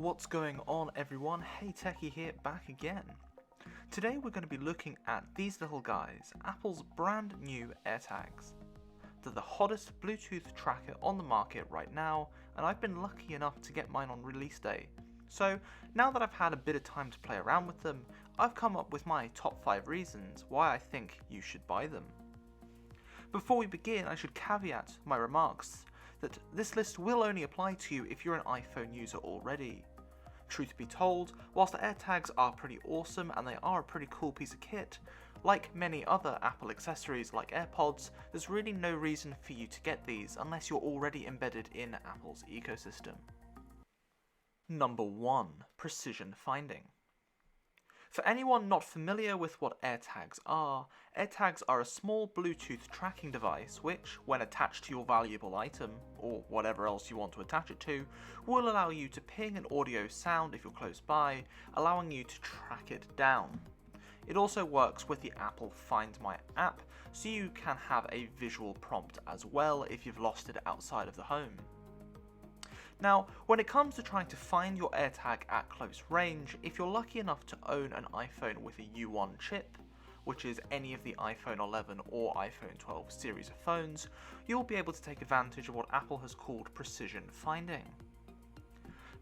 What's going on everyone, HeyTechi here back again. Today we're going to be looking at these little guys, Apple's brand new AirTags. They're the hottest Bluetooth tracker on the market right now, and I've been lucky enough to get mine on release day. So now that I've had a bit of time to play around with them, I've come up with my top 5 reasons why I think you should buy them. Before we begin, I should caveat my remarks that this list will only apply to you if you're an iPhone user already. Truth be told, whilst the AirTags are pretty awesome and they are a pretty cool piece of kit, like many other Apple accessories like AirPods, there's really no reason for you to get these unless you're already embedded in Apple's ecosystem. Number 1. Precision finding. For anyone not familiar with what AirTags are a small Bluetooth tracking device which, when attached to your valuable item, or whatever else you want to attach it to, will allow you to ping an audio sound if you're close by, allowing you to track it down. It also works with the Apple FindMy app, so you can have a visual prompt as well if you've lost it outside of the home. Now, when it comes to trying to find your AirTag at close range, if you're lucky enough to own an iPhone with a U1 chip, which is any of the iPhone 11 or iPhone 12 series of phones, you'll be able to take advantage of what Apple has called precision finding.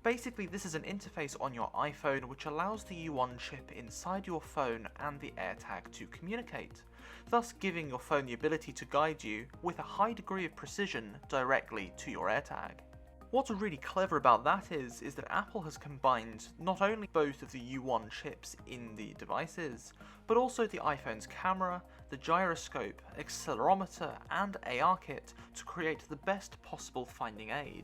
Basically, this is an interface on your iPhone which allows the U1 chip inside your phone and the AirTag to communicate, thus giving your phone the ability to guide you with a high degree of precision directly to your AirTag. What's really clever about that is that Apple has combined not only both of the U1 chips in the devices, but also the iPhone's camera, the gyroscope, accelerometer, and AR kit to create the best possible finding aid.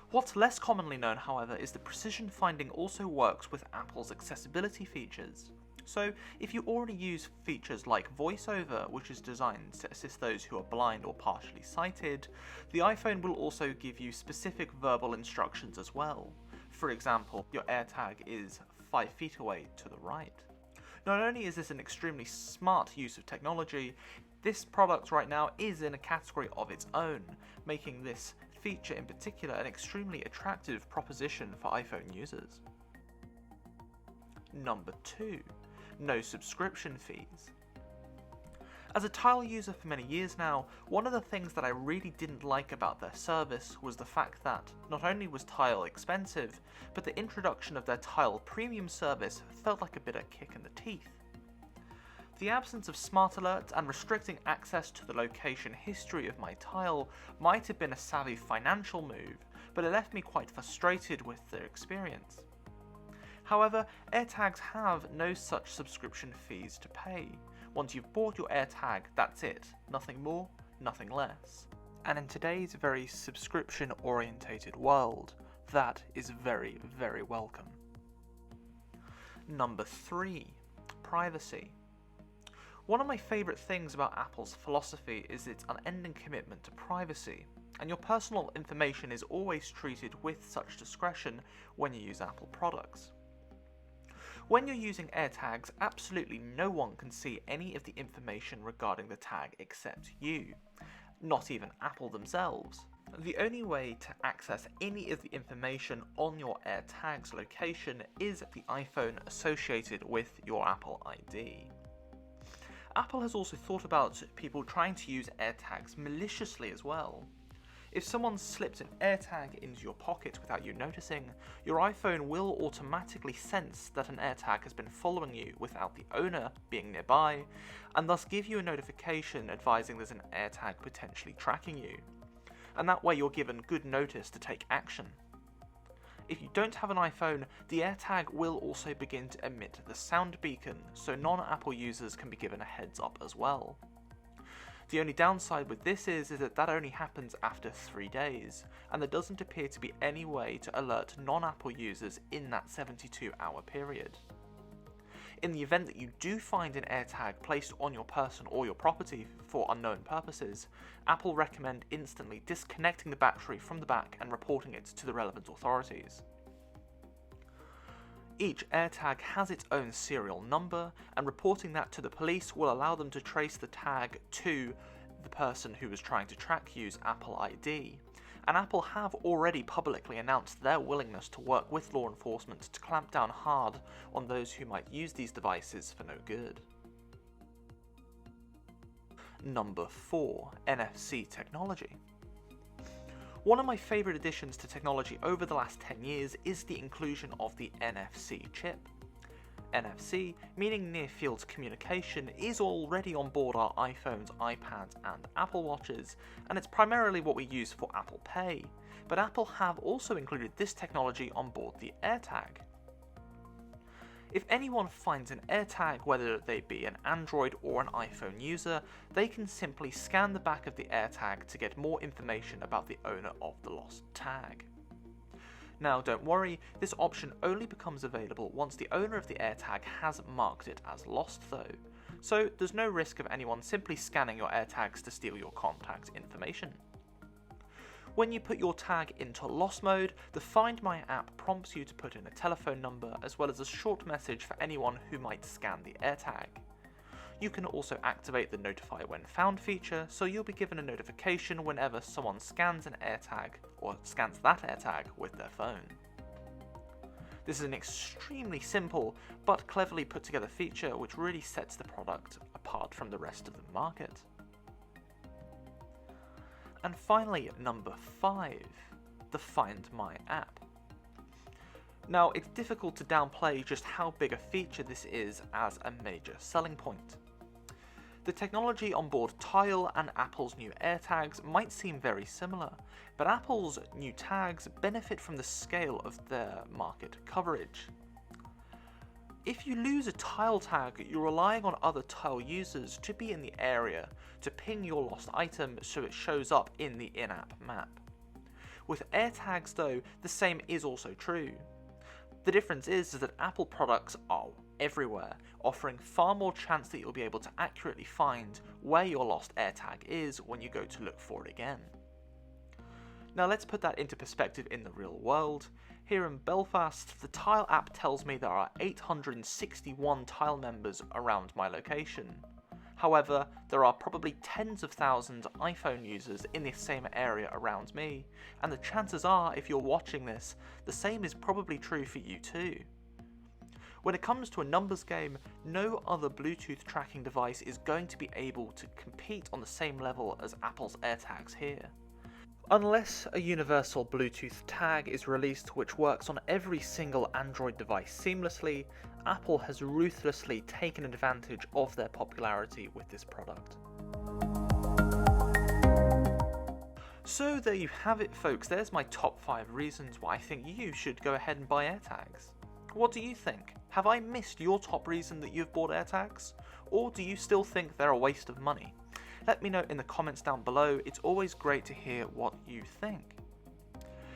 What's less commonly known, however, is that precision finding also works with Apple's accessibility features. So, if you already use features like VoiceOver, which is designed to assist those who are blind or partially sighted, the iPhone will also give you specific verbal instructions as well. For example, your AirTag is 5 feet away to the right. Not only is this an extremely smart use of technology, this product right now is in a category of its own, making this feature in particular an extremely attractive proposition for iPhone users. Number 2. No subscription fees. As a Tile user for many years now, one of the things that I really didn't like about their service was the fact that not only was Tile expensive, but the introduction of their Tile Premium service felt like a bit of kick in the teeth. The absence of smart alerts and restricting access to the location history of my Tile might have been a savvy financial move, but it left me quite frustrated with their experience. However, AirTags have no such subscription fees to pay. Once you've bought your AirTag, that's it. Nothing more, nothing less. And in today's very subscription-orientated world, that is very, very welcome. Number 3. Privacy. One of my favourite things about Apple's philosophy is its unending commitment to privacy, and your personal information is always treated with such discretion when you use Apple products. When you're using AirTags, absolutely no one can see any of the information regarding the tag except you, not even Apple themselves. The only way to access any of the information on your AirTag's location is the iPhone associated with your Apple ID. Apple has also thought about people trying to use AirTags maliciously as well. If someone slipped an AirTag into your pocket without you noticing, your iPhone will automatically sense that an AirTag has been following you without the owner being nearby, and thus give you a notification advising there's an AirTag potentially tracking you. And that way you're given good notice to take action. If you don't have an iPhone, the AirTag will also begin to emit the sound beacon, so non-Apple users can be given a heads up as well. The only downside with this is that only happens after 3 days, and there doesn't appear to be any way to alert non-Apple users in that 72-hour period. In the event that you do find an AirTag placed on your person or your property for unknown purposes, Apple recommend instantly disconnecting the battery from the back and reporting it to the relevant authorities. Each AirTag has its own serial number, and reporting that to the police will allow them to trace the tag to the person who was trying to track you's Apple ID, and Apple have already publicly announced their willingness to work with law enforcement to clamp down hard on those who might use these devices for no good. Number 4. NFC Technology. One of my favourite additions to technology over the last 10 years is the inclusion of the NFC chip. NFC, meaning Near Field Communication, is already on board our iPhones, iPads and Apple Watches, and it's primarily what we use for Apple Pay, but Apple have also included this technology on board the AirTag. If anyone finds an AirTag, whether they be an Android or an iPhone user, they can simply scan the back of the AirTag to get more information about the owner of the lost tag. Now don't worry, this option only becomes available once the owner of the AirTag has marked it as lost though, so there's no risk of anyone simply scanning your AirTags to steal your contact information. When you put your tag into lost mode, the FindMy app prompts you to put in a telephone number as well as a short message for anyone who might scan the AirTag. You can also activate the Notify When Found feature, so you'll be given a notification whenever someone scans an AirTag, or scans that AirTag with their phone. This is an extremely simple, but cleverly put together feature which really sets the product apart from the rest of the market. And finally, number 5, the FindMy app. Now, it's difficult to downplay just how big a feature this is as a major selling point. The technology on board Tile and Apple's new AirTags might seem very similar, but Apple's new tags benefit from the scale of their market coverage. If you lose a Tile tag, you're relying on other Tile users to be in the area to ping your lost item so it shows up in the in-app map. With AirTags though, the same is also true. The difference is that Apple products are everywhere, offering far more chance that you'll be able to accurately find where your lost AirTag is when you go to look for it again. Now let's put that into perspective in the real world. Here in Belfast, the Tile app tells me there are 861 Tile members around my location. However, there are probably tens of thousands of iPhone users in the same area around me, and the chances are, if you're watching this, the same is probably true for you too. When it comes to a numbers game, no other Bluetooth tracking device is going to be able to compete on the same level as Apple's AirTags here. Unless a universal Bluetooth tag is released which works on every single Android device seamlessly, Apple has ruthlessly taken advantage of their popularity with this product. So there you have it folks, there's my top 5 reasons why I think you should go ahead and buy AirTags. What do you think? Have I missed your top reason that you've bought AirTags? Or do you still think they're a waste of money? Let me know in the comments down below, it's always great to hear what you think.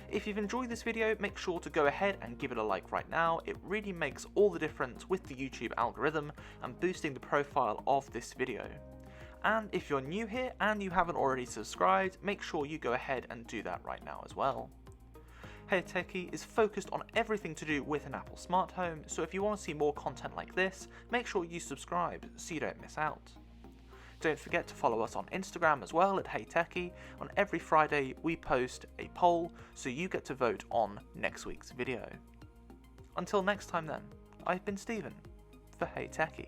If you've enjoyed this video, make sure to go ahead and give it a like right now, it really makes all the difference with the YouTube algorithm and boosting the profile of this video. And if you're new here and you haven't already subscribed, make sure you go ahead and do that right now as well. HeyTechi is focused on everything to do with an Apple smart home, so if you want to see more content like this, make sure you subscribe so you don't miss out. Don't forget to follow us on Instagram as well at HeyTechi. On every Friday we post a poll so you get to vote on next week's video. Until next time then, I've been Stephen for HeyTechi.